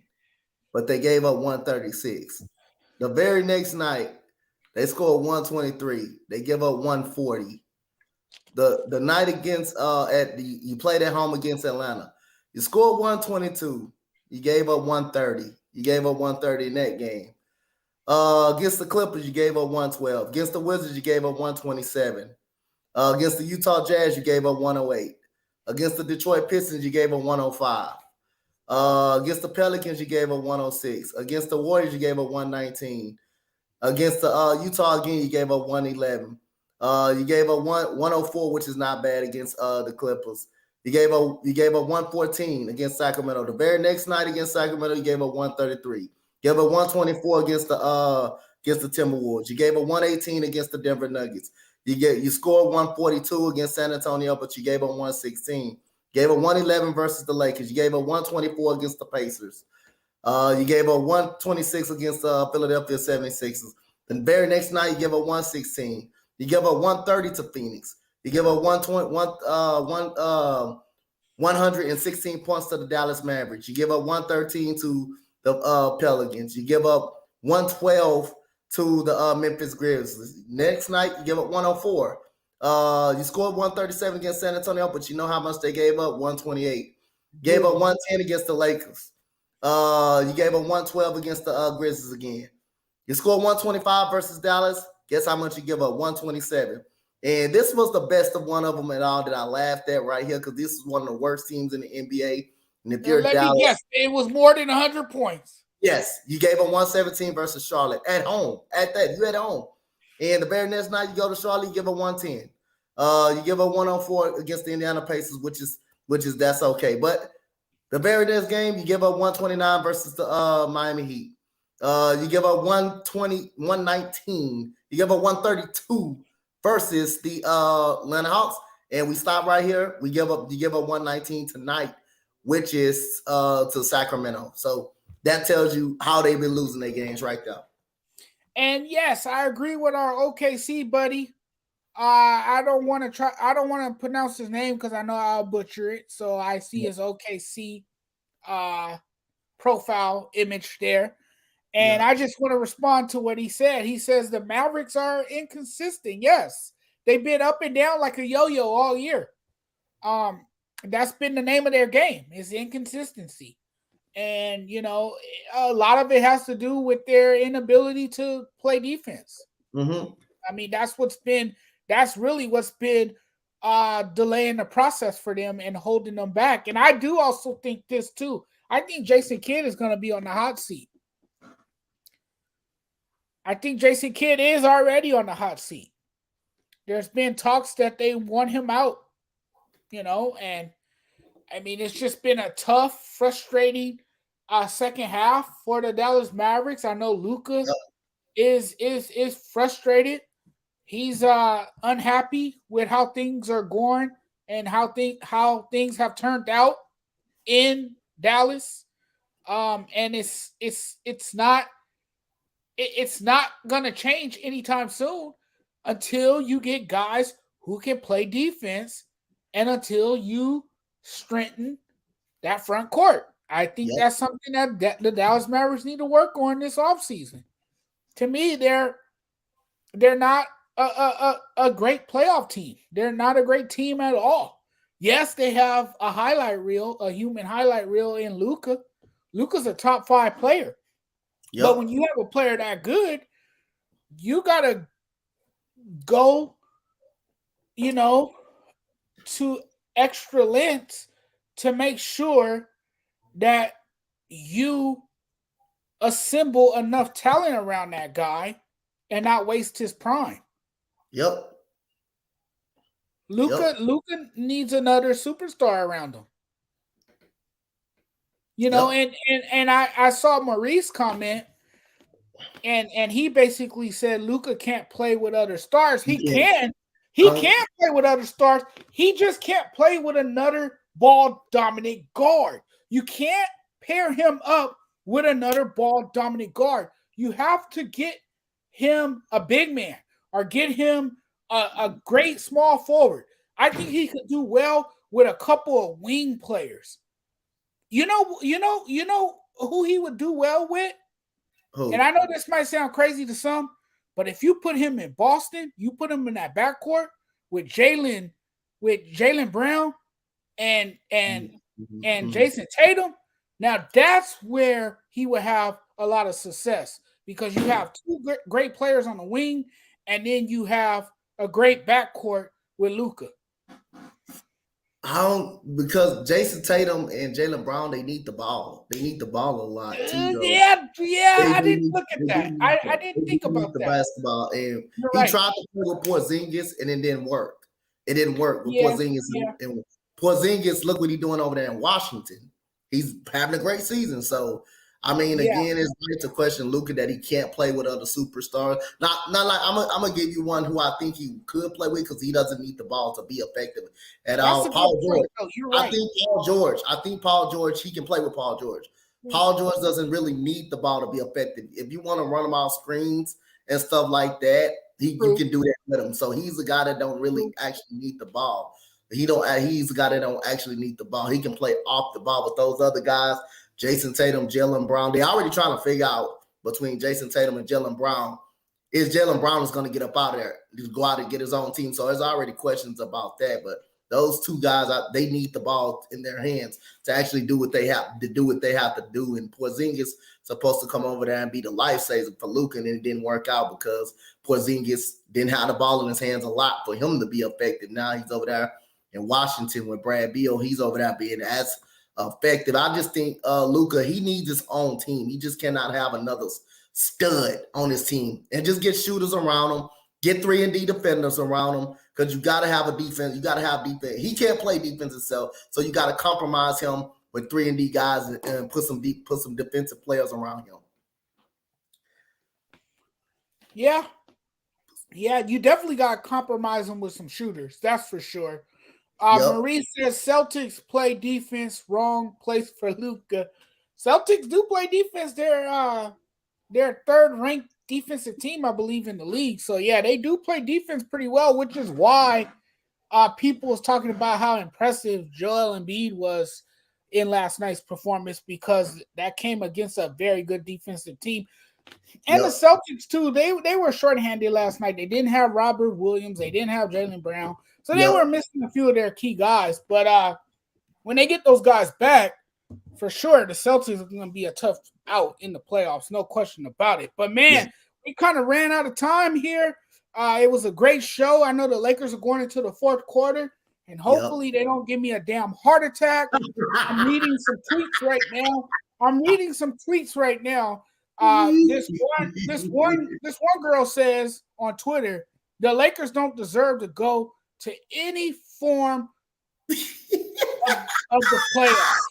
but they gave up 136. The very next night, they scored 123. They give up 140. The night against you played at home against Atlanta. You scored 122. You gave up 130. You gave up 130 in that game. Against the Clippers, you gave up 112. Against the Wizards, you gave up 127. Against the Utah Jazz, you gave up 108. Against the Detroit Pistons, you gave up 105. Against the Pelicans, you gave up 106. Against the Warriors, you gave up 119. Against the Utah again, you gave up 111. You gave up 104, which is not bad against the Clippers. You gave up 114 against Sacramento. The very next night against Sacramento, you gave up 133. You gave up 124 against the Timberwolves. You gave up 118 against the Denver Nuggets. You scored 142 against San Antonio, but you gave up 116. You gave up 111 versus the Lakers. You gave up 124 against the Pacers. You gave up 126 against Philadelphia 76ers. The very next night, you give up 116. You give up 130 to Phoenix. You give up 116 points to the Dallas Mavericks. You give up 113 to the Pelicans. You give up 112 to the Memphis Grizzlies. Next night, you give up 104. You scored 137 against San Antonio, but you know how much they gave up? 128. Gave up 110 against the Lakers. You gave up 112 against the Grizzlies again. You scored 125 versus Dallas. Guess how much you give up? 127. And this was the best of one of them at all that I laughed at right here because this is one of the worst teams in the NBA. And if you're Dallas, me guess, it was more than 100 points. Yes, you gave up 117 versus Charlotte at home. At that, you at home. And the very next night, you go to Charlotte, you give up 110. You give up 104 against the Indiana Pacers, which is that's okay. But the very next game, you give up 129 versus the Miami Heat. You give up 120, 119. You give up 132 versus the Atlanta Hawks. And we stop right here. You give up 119 tonight, which is to Sacramento. So that tells you how they've been losing their games right there. And yes, I agree with our OKC buddy. I don't want to pronounce his name because I know I'll butcher it. So I see his OKC profile image there. And I just want to respond to what he said. He says the Mavericks are inconsistent. Yes, they've been up and down like a yo-yo all year. That's been the name of their game, is inconsistency. And, you know, a lot of it has to do with their inability to play defense. Mm-hmm. I mean, that's really what's been delaying the process for them and holding them back. And I do also think this too. I think Jason Kidd is going to be on the hot seat. I think Jason Kidd is already on the hot seat. There's been talks that they want him out, you know, and I mean, it's just been a tough, frustrating second half for the Dallas Mavericks. I know Luka is frustrated. He's unhappy with how things are going and how things have turned out in Dallas. And it's not it's not going to change anytime soon until you get guys who can play defense and until you strengthen that front court. I think Yep. that's something that the Dallas Mavericks need to work on this offseason. To me, they're not a great playoff team. They're not a great team at all. Yes, they have a highlight reel, a human highlight reel in Luka. Luka's a top 5 player. Yep. But when you have a player that good, you got to go, to extra lengths to make sure that you assemble enough talent around that guy and not waste his prime. Yep. Luka needs another superstar around him. And I saw Maurice comment and he basically said Luka can't play with other stars. He can play with other stars. He just can't play with another ball dominant guard. You can't pair him up with another ball dominant guard. You have to get him a big man or get him a great small forward. I think he could do well with a couple of wing players. You know who he would do well with? Who? And I know this might sound crazy to some, but if you put him in Boston, you put him in that backcourt with Jaylen Brown and Jason Tatum. Now that's where he would have a lot of success because you have two great players on the wing, and then you have a great backcourt with Luka. Because Jason Tatum and Jaylen Brown, they need the ball. They need the ball a lot too. Though. I didn't look at that. I didn't think about the that. Basketball, and he tried to play with Porzingis, and it didn't work. It didn't work with Porzingis. Yeah. And Porzingis, look what he's doing over there in Washington. He's having a great season. So I mean, again, it's a question, Luka, that he can't play with other superstars. Not like I'm gonna give you one who I think he could play with because he doesn't need the ball to be effective at all. Paul George. You're right. I think Paul George. He can play with Paul George. Paul George doesn't really need the ball to be effective. If you want to run him off screens and stuff like that, you can do that with him. So he's a guy that don't really actually need the ball. He's a guy that don't actually need the ball. He can play off the ball. But those other guys, Jason Tatum, Jaylen Brown, they're already trying to figure out between Jason Tatum and Jaylen Brown, is Jaylen Brown is going to get up out of there, just go out and get his own team. So there's already questions about that. But those two guys, they need the ball in their hands to actually do what they have to do. And Porzingis supposed to come over there and be the lifesaver for Luka, and it didn't work out because Porzingis didn't have the ball in his hands a lot for him to be effective. Now he's over there in Washington with Brad Beal. He's over there being as effective. I just think Luka, he needs his own team. He just cannot have another stud on his team, and just get shooters around him, get 3-and-D defenders around him, because you got to have a defense. You got to have defense. He can't play defense himself, so you got to compromise him with 3-and-D guys and put some defensive players around him. Yeah, you definitely got to compromise him with some shooters. That's for sure. Marie says Celtics play defense, wrong place for Luka. Celtics do play defense. They're third-ranked defensive team, I believe, in the league. So, yeah, they do play defense pretty well, which is why people was talking about how impressive Joel Embiid was in last night's performance, because that came against a very good defensive team. And the Celtics, too, they were shorthanded last night. They didn't have Robert Williams. They didn't have Jaylen Brown. So they were missing a few of their key guys. But when they get those guys back, for sure, the Celtics are going to be a tough out in the playoffs. No question about it. But, man, we kind of ran out of time here. It was a great show. I know the Lakers are going into the fourth quarter, and hopefully they don't give me a damn heart attack. I'm reading some tweets right now. This one girl says on Twitter, the Lakers don't deserve to go to any form of the playoffs.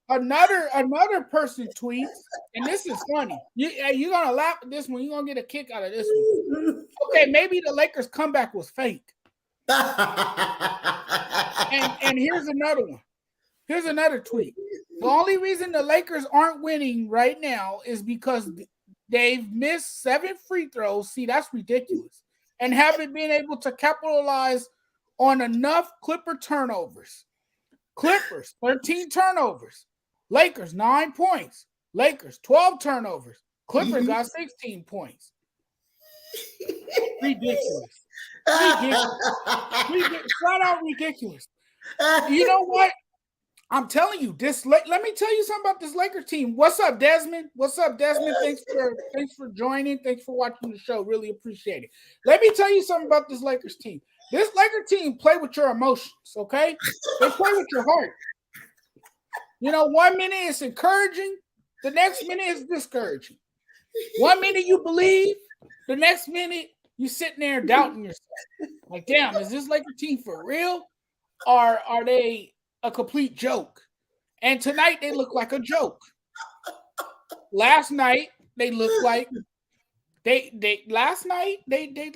Another person tweets, and this is funny. You're gonna laugh at this one. You're gonna get a kick out of this one. Okay, maybe the Lakers' comeback was fake. And here's another one. Here's another tweet. The only reason the Lakers aren't winning right now is because they've missed 7 free throws. See, that's ridiculous. And haven't been able to capitalize on enough Clipper turnovers. Clippers, 13 turnovers. Lakers, 9 points. Lakers, 12 turnovers. Clippers got 16 points. Ridiculous. Flat out ridiculous. You know what? I'm telling you, let me tell you something about this Lakers team. What's up, Desmond? What's up, Desmond? Thanks for joining. Thanks for watching the show. Really appreciate it. Let me tell you something about this Lakers team. This Lakers team play with your emotions, okay? They play with your heart. You know, 1 minute it's encouraging, the next minute it's discouraging. 1 minute you believe, the next minute you sitting there doubting yourself. Like, damn, is this Lakers team for real? Or are they a complete joke? And tonight they look like a joke. Last night they looked like they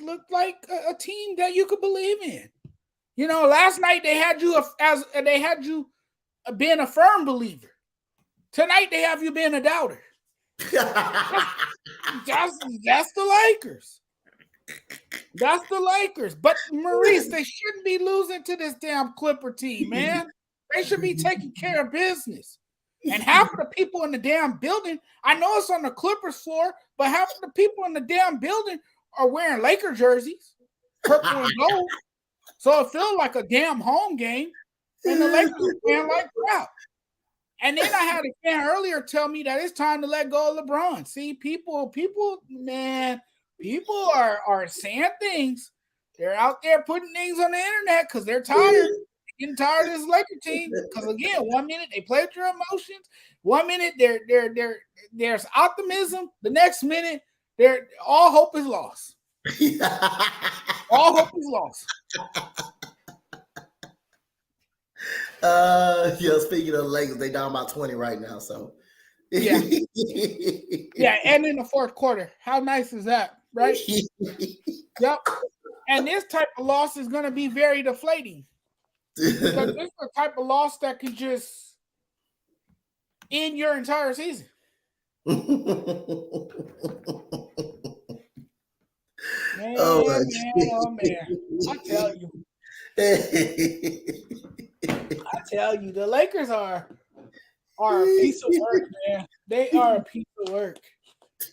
looked like a team that you could believe in. You know, last night they had you being a firm believer. Tonight they have you being a doubter. That's the Lakers. That's the Lakers. But Maurice, they shouldn't be losing to this damn Clipper team, man. They should be taking care of business. And half of the people in the damn building, I know it's on the Clippers floor, but half of the people in the damn building are wearing Laker jerseys, purple and gold. So it feels like a damn home game, and the Lakers are playing like crap. And then I had a fan earlier tell me that it's time to let go of LeBron. See, people, man, people are saying things. They're out there putting things on the internet because they're tired. Getting tired of this Laker team because again, 1 minute they play with your emotions, 1 minute there's optimism, the next minute all hope is lost. All hope is lost. Speaking of the Lakers, they down by 20 right now. So yeah, and in the fourth quarter, how nice is that, right? Yep. And this type of loss is going to be very deflating. Because this is the type of loss that could just end your entire season. Man. I tell you, the Lakers are a piece of work, man. They are a piece of work.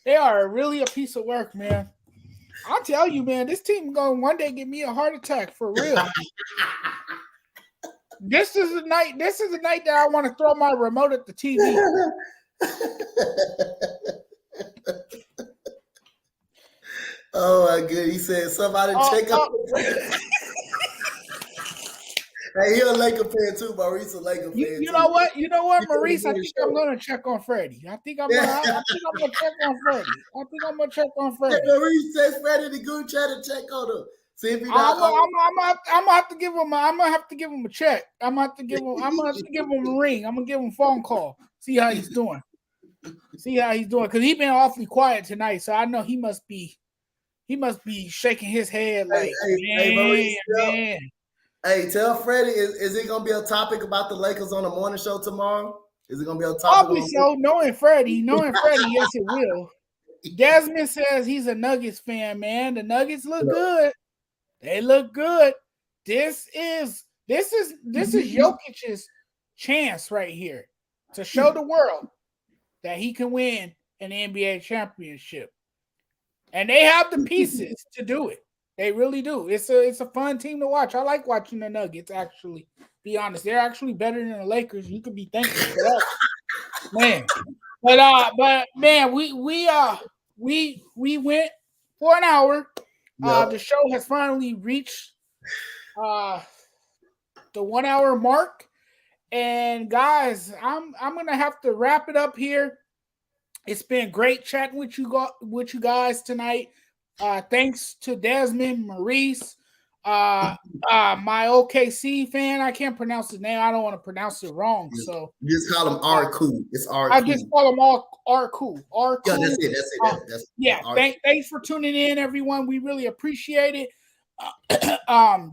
They are really a piece of work, man. I tell you, man, this team going one day give me a heart attack for real. This is the night that I want to throw my remote at the TV. Oh my goodness. He said somebody check up. Hey, he's a Laker fan too, Maurice. A Laker fan. You know what, Maurice? I think I'm gonna check on Freddie. I think I'm gonna check on Freddie. Maurice says Freddie the good try to check on him. See if he I'm gonna have to give him a check. I'm gonna have to give him a ring. I'm gonna give him a phone call. See how he's doing. Because he's been awfully quiet tonight, so I know he must be shaking his head like, man. Hey, tell Freddie, is it gonna be a topic about the Lakers on the morning show tomorrow? Is it gonna be a topic? Probably so. Knowing Freddie, yes, it will. Desmond says he's a Nuggets fan, man. The Nuggets look good. They look good. This is Jokic's chance right here to show the world that he can win an NBA championship. And they have the pieces to do it. They really do. It's a fun team to watch. I like watching the Nuggets, actually. Be honest. They're actually better than the Lakers. You could be thankful for that. Man. But man, we went for an hour. Yep. The show has finally reached the 1 hour mark. And guys, I'm gonna have to wrap it up here. It's been great chatting with you guys tonight. Thanks to Desmond, Maurice, my OKC fan. I can't pronounce his name. I don't want to pronounce it wrong. So you just call him R-Cool. It's R-Cool. I just call him R-Cool. R-Cool. Yeah, that's it. Thanks for tuning in, everyone. We really appreciate it.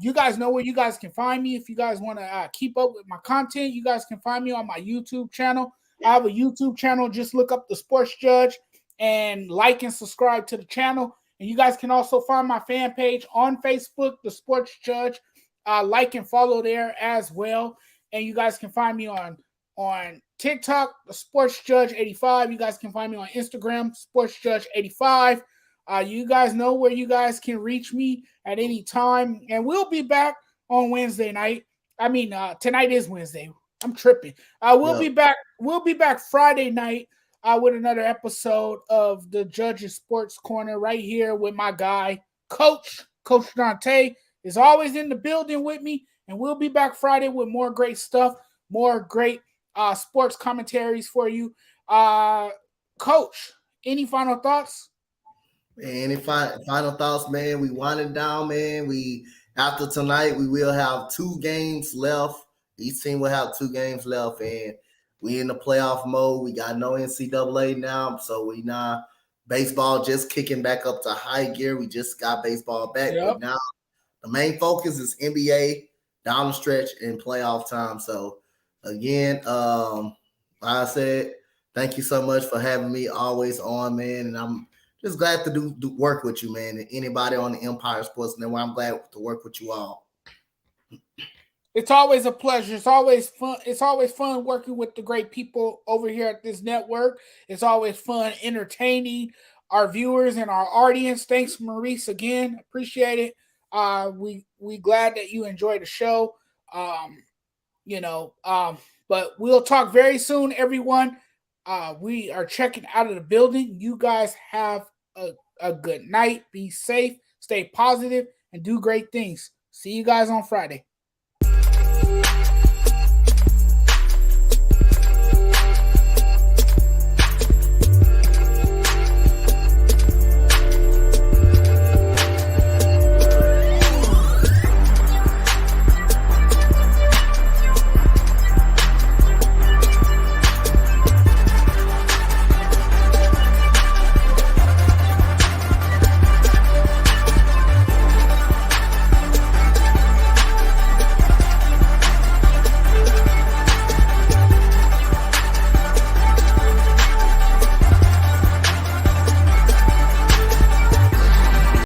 You guys know where you guys can find me. If you guys want to keep up with my content, you guys can find me on my YouTube channel. I have a YouTube channel. Just look up The Sports Judge. and like and subscribe to the channel. And you guys can also find my fan page on Facebook, The Sports Judge. Like and follow there as well. And you guys can find me on TikTok, The Sports Judge 85. You guys can find me on Instagram, Sports Judge 85. You guys know where you guys can reach me at any time. And we'll be back on Wednesday night. I mean, tonight is Wednesday. I'm tripping. We'll be back. We'll be back Friday night with another episode of the Judge's Sports Corner right here with my guy, Coach Dante is always in the building with me, and we'll be back Friday with more great stuff, more great sports commentaries for you. Coach, any final thoughts? Any final thoughts, man? We winding down, man. We after tonight, we will have 2 games left. Each team will have 2 games left, and we in the playoff mode. We got no NCAA now, so we now baseball just kicking back up to high gear. We just got baseball back, but now the main focus is NBA down the stretch in playoff time. So again, like I said, thank you so much for having me always on, man. And I'm just glad to do work with you, man. And anybody on the Empire Sports Network, I'm glad to work with you all. It's always a pleasure. It's always fun. It's always fun working with the great people over here at this network. It's always fun entertaining our viewers and our audience. Thanks, Maurice, again. Appreciate it. We glad that you enjoyed the show. But we'll talk very soon, everyone. We are checking out of the building. You guys have a good night. Be safe, stay positive, and do great things. See you guys on Friday.